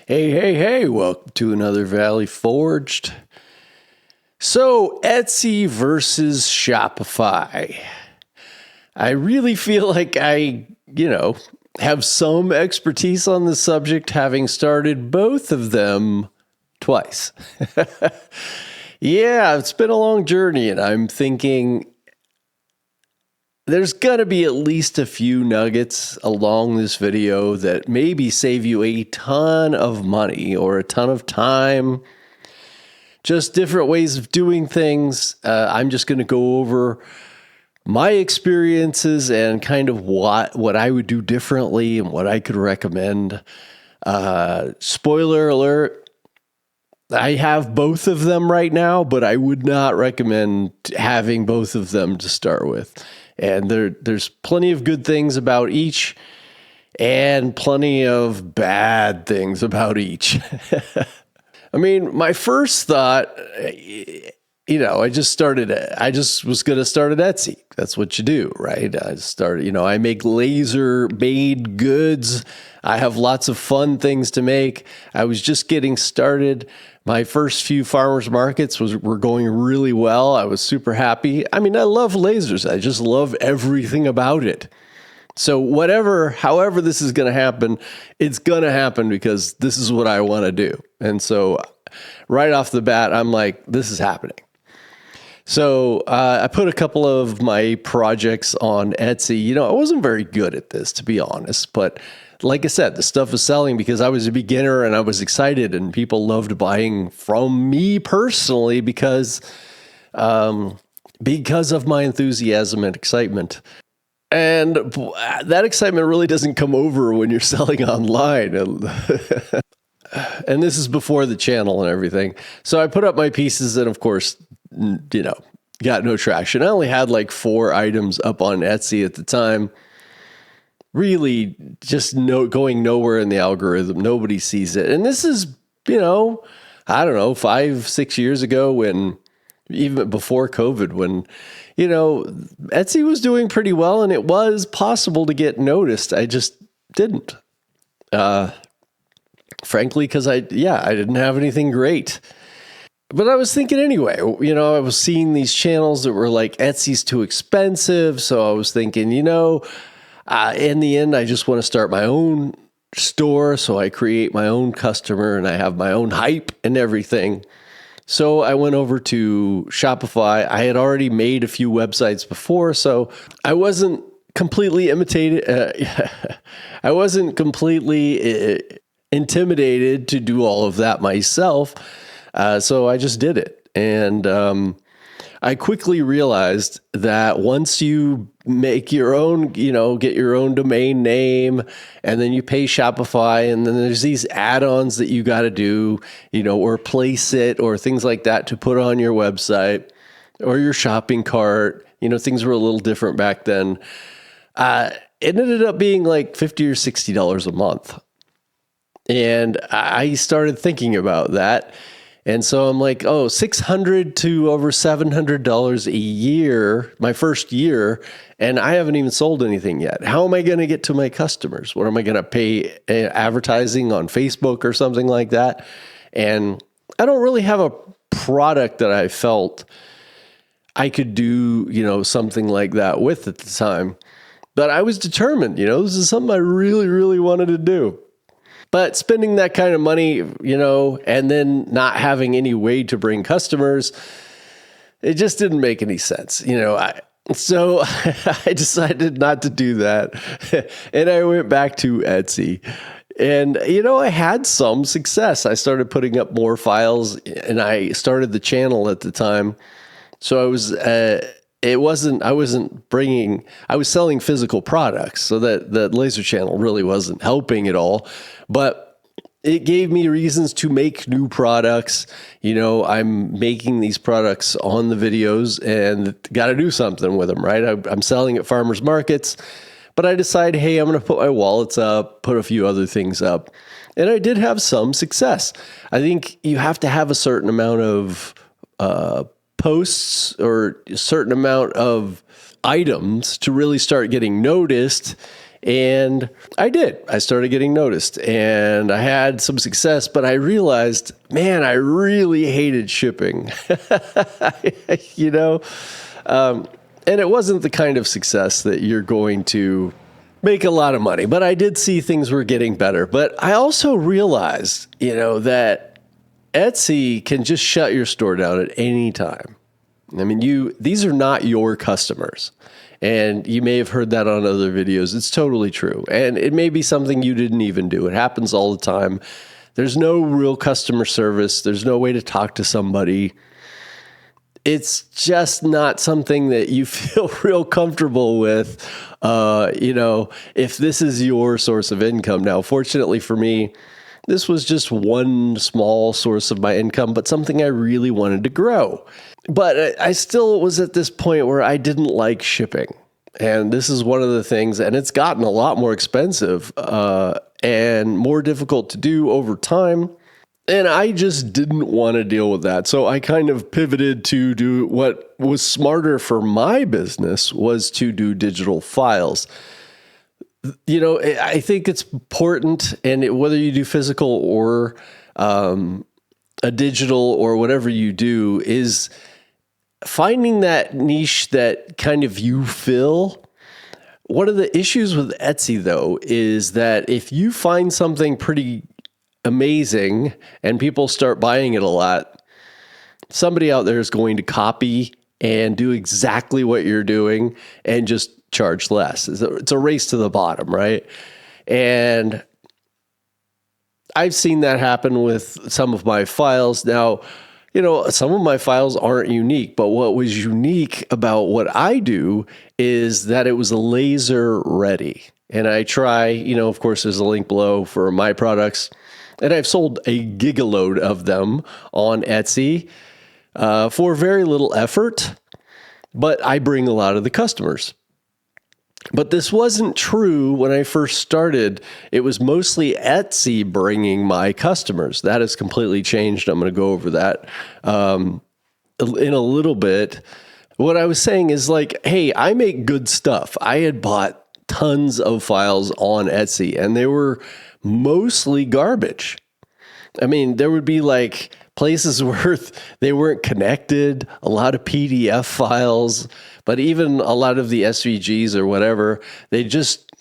Hey, welcome to another Valley Forged. So, Etsy versus Shopify. I really feel like I have some expertise on the subject, having started both of them twice. Yeah, it's been a long journey, and I'm thinking there's going to be at least a few nuggets along this video that maybe save you a ton of money or a ton of time. Just different ways of doing things. I'm just going to go over my experiences and kind of what I would do differently and what I could recommend. Spoiler alert, I have both of them right now, but I would not recommend having both of them to start with. And there's plenty of good things about each and plenty of bad things about each. I mean, my first thought, I just was going to start at Etsy. That's what you do, right? I make laser made goods. I have lots of fun things to make. I was just getting started. My first few farmers markets were going really well. I was super happy. I mean, I love lasers. I just love everything about it. So however this is going to happen, it's going to happen because this is what I want to do. And so right off the bat, I'm like, this is happening. So I put a couple of my projects on Etsy. I wasn't very good at this, to be honest, but like I said, the stuff was selling because I was a beginner and I was excited, and people loved buying from me personally because of my enthusiasm and excitement. And that excitement really doesn't come over when you're selling online. And this is before the channel and everything. So I put up my pieces and, of course, got no traction. I only had like 4 items up on Etsy at the time. Really just going nowhere in the algorithm. Nobody sees it. And this is, 5-6 years ago, when even before COVID, when, Etsy was doing pretty well and it was possible to get noticed. I just didn't. Frankly, because I didn't have anything great. But I was thinking anyway, I was seeing these channels that were like, Etsy's too expensive. So I was thinking, in the end, I just want to start my own store. So I create my own customer and I have my own hype and everything. So I went over to Shopify. I had already made a few websites before, so I wasn't completely intimidated to do all of that myself. So I just did it. And I quickly realized that once you make your own, get your own domain name, and then you pay Shopify, and then there's these add-ons that you got to do, or place it or things like that to put on your website or your shopping cart. Things were a little different back then. It ended up being like $50 or $60 a month. And I started thinking about that. And so I'm like, $600 to over $700 a year, my first year, and I haven't even sold anything yet. How am I going to get to my customers? What am I going to pay advertising on Facebook or something like that? And I don't really have a product that I felt I could do, something like that with at the time. But I was determined, this is something I really, really wanted to do. But spending that kind of money, and then not having any way to bring customers, it just didn't make any sense. So I decided not to do that. And I went back to Etsy. And, I had some success. I started putting up more files, and I started the channel at the time. So I was selling physical products, so that laser channel really wasn't helping at all, but it gave me reasons to make new products. I'm making these products on the videos and got to do something with them, right? I'm selling at farmers markets, but I decide, hey, I'm going to put my wallets up, put a few other things up. And I did have some success. I think you have to have a certain amount of, posts or a certain amount of items to really start getting noticed. And I did. I started getting noticed and I had some success, but I realized, man, I really hated shipping. you know, and it wasn't the kind of success that you're going to make a lot of money, but I did see things were getting better. But I also realized, that Etsy can just shut your store down at any time. I mean, these are not your customers. And you may have heard that on other videos. It's totally true. And it may be something you didn't even do. It happens all the time. There's no real customer service. There's no way to talk to somebody. It's just not something that you feel real comfortable with, if this is your source of income. Now, fortunately for me, this was just one small source of my income, but something I really wanted to grow. But I still was at this point where I didn't like shipping. And this is one of the things, and it's gotten a lot more expensive and more difficult to do over time. And I just didn't want to deal with that. So I kind of pivoted to do what was smarter for my business, was to do digital files. I think it's important, and whether you do physical or a digital or whatever you do, is finding that niche that kind of you fill. One of the issues with Etsy, though, is that if you find something pretty amazing and people start buying it a lot, somebody out there is going to copy and do exactly what you're doing and just charge less. It's a race to the bottom, right? And I've seen that happen with some of my files. Now, some of my files aren't unique, but what was unique about what I do is that it was laser ready. And I try, of course, there's a link below for my products. And I've sold a gigaload of them on Etsy for very little effort, but I bring a lot of the customers. But this wasn't true when I first started. It was mostly Etsy bringing my customers. That has completely changed. I'm going to go over that in a little bit. What I was saying is hey, I make good stuff. I had bought tons of files on Etsy, and they were mostly garbage. I mean, there would be places where they weren't connected, a lot of PDF files, but even a lot of the SVGs or whatever, they just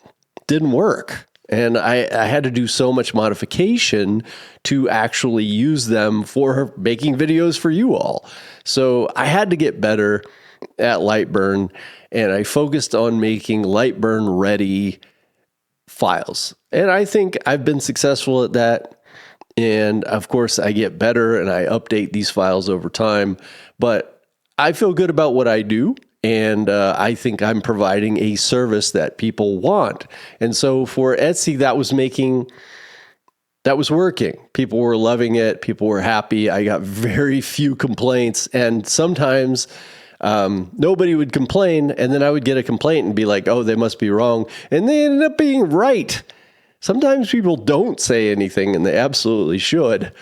didn't work. And I had to do so much modification to actually use them for making videos for you all. So I had to get better at Lightburn, and I focused on making Lightburn ready files. And I think I've been successful at that. And of course, I get better and I update these files over time. But I feel good about what I do. And I think I'm providing a service that people want. And so for Etsy, that was working. People were loving it. People were happy. I got very few complaints. And sometimes nobody would complain. And then I would get a complaint and be like, oh, they must be wrong. And they ended up being right. Sometimes people don't say anything, and they absolutely should.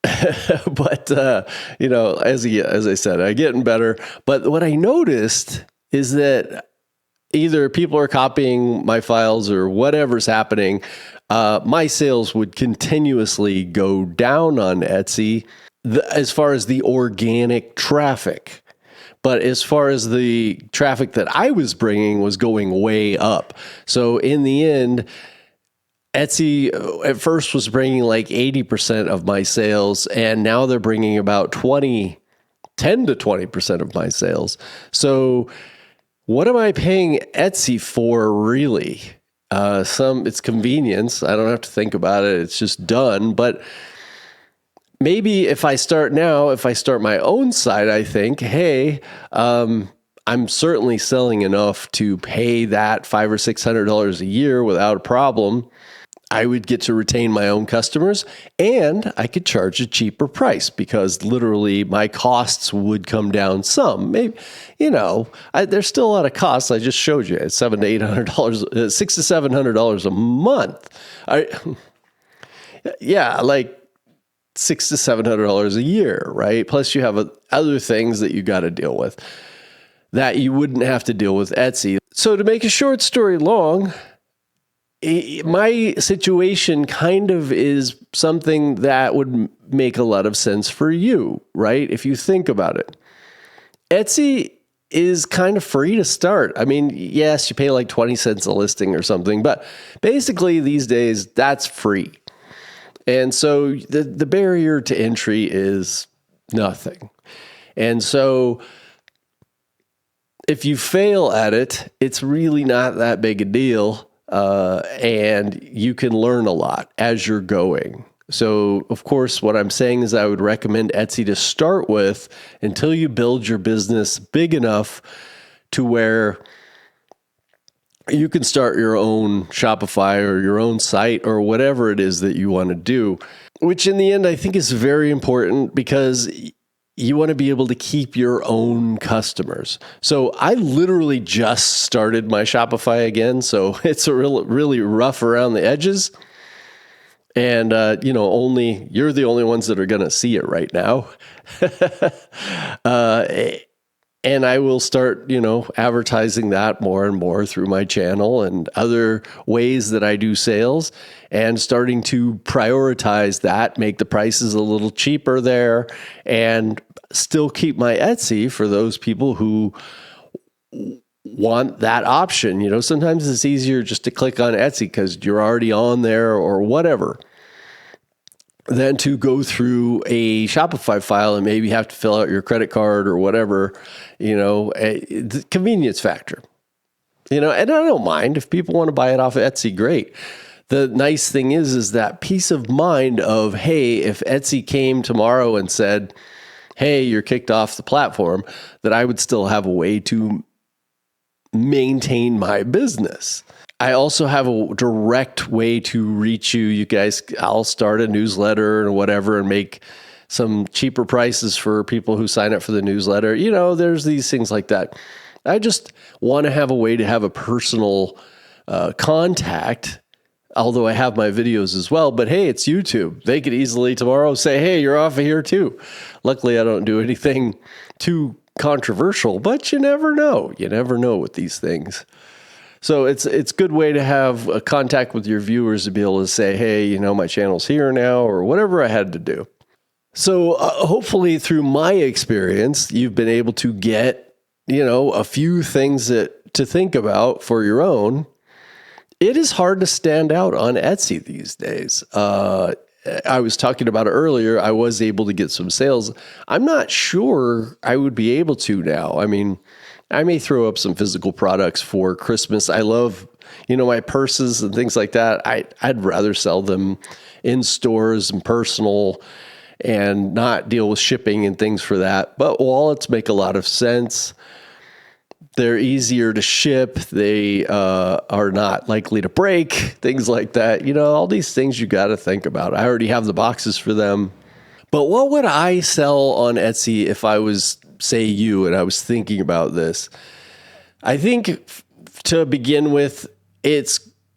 But, as I said, I'm getting better. But what I noticed is that either people are copying my files or whatever's happening, my sales would continuously go down on Etsy as far as the organic traffic. But as far as the traffic that I was bringing was going way up. So in the end, Etsy at first was bringing 80% of my sales, and now they're bringing about 10 to 20% of my sales. So what am I paying Etsy for, really? It's convenience. I don't have to think about it. It's just done. But maybe if I start my own site, I think, hey, I'm certainly selling enough to pay that $500 or $600 a year without a problem. I would get to retain my own customers, and I could charge a cheaper price because literally my costs would come down some. Maybe, there's still a lot of costs. I just showed you it's $600 to $700 a month. $600 to $700 a year, right? Plus you have other things that you got to deal with that you wouldn't have to deal with Etsy. So to make a short story long, my situation kind of is something that would make a lot of sense for you, right? If you think about it. Etsy is kind of free to start. I mean, yes, you pay like 20 cents a listing or something, but basically these days that's free. And so the barrier to entry is nothing. And so if you fail at it, it's really not that big a deal. And you can learn a lot as you're going. So, of course, what I'm saying is I would recommend Etsy to start with until you build your business big enough to where you can start your own Shopify or your own site or whatever it is that you want to do, which in the end I think is very important because you want to be able to keep your own customers. So I literally just started my Shopify again, so it's a really rough around the edges. And, only you're the only ones that are going to see it right now. And I will start, advertising that more and more through my channel and other ways that I do sales, and starting to prioritize that, make the prices a little cheaper there, and still keep my Etsy for those people who want that option. Sometimes it's easier just to click on Etsy because you're already on there or whatever, than to go through a Shopify file and maybe have to fill out your credit card or whatever, the convenience factor. And I don't mind if people want to buy it off of Etsy, great. The nice thing is that peace of mind of, hey, if Etsy came tomorrow and said, hey, you're kicked off the platform, that I would still have a way to maintain my business. I also have a direct way to reach you. You guys, I'll start a newsletter or whatever and make some cheaper prices for people who sign up for the newsletter. There's these things like that. I just want to have a way to have a personal contact, although I have my videos as well. But hey, it's YouTube. They could easily tomorrow say, hey, you're off of here too. Luckily, I don't do anything too controversial, but you never know. You never know with these things. So it's a good way to have a contact with your viewers to be able to say, hey, my channel's here now, or whatever I had to do. So hopefully through my experience, you've been able to get, a few things to think about for your own. It is hard to stand out on Etsy these days. I was talking about it earlier. I was able to get some sales. I'm not sure I would be able to now. I mean, I may throw up some physical products for Christmas. I love, my purses and things like that. I'd rather sell them in stores and personal and not deal with shipping and things for that. But wallets make a lot of sense. They're easier to ship. They are not likely to break, things like that. All these things you got to think about. I already have the boxes for them. But what would I sell on Etsy if I was, say, you, and I was thinking about this? I think to begin with,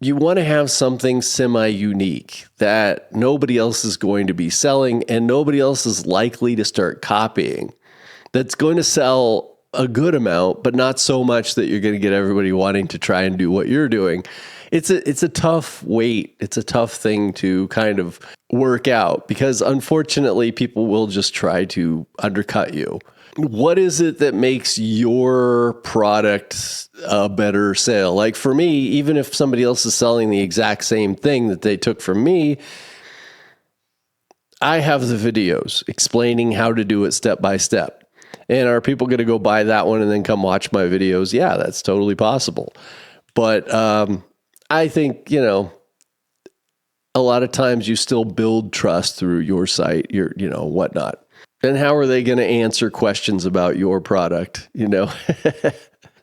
you want to have something semi-unique that nobody else is going to be selling and nobody else is likely to start copying. That's going to sell a good amount, but not so much that you're going to get everybody wanting to try and do what you're doing. It's a tough weight. It's a tough thing to kind of work out because unfortunately people will just try to undercut you. What is it that makes your product a better sale? Like for me, even if somebody else is selling the exact same thing that they took from me, I have the videos explaining how to do it step by step. And are people going to go buy that one and then come watch my videos? Yeah, that's totally possible. But I think, a lot of times you still build trust through your site, your, whatnot. And how are they going to answer questions about your product,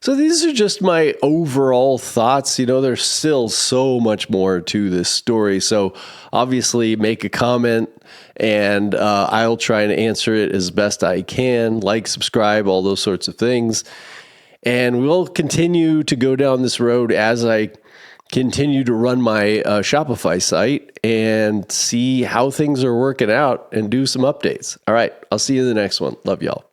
So these are just my overall thoughts. There's still so much more to this story. So obviously make a comment and I'll try and answer it as best I can. Like, subscribe, all those sorts of things. And we'll continue to go down this road as I continue to run my Shopify site and see how things are working out and do some updates. All right. I'll see you in the next one. Love y'all.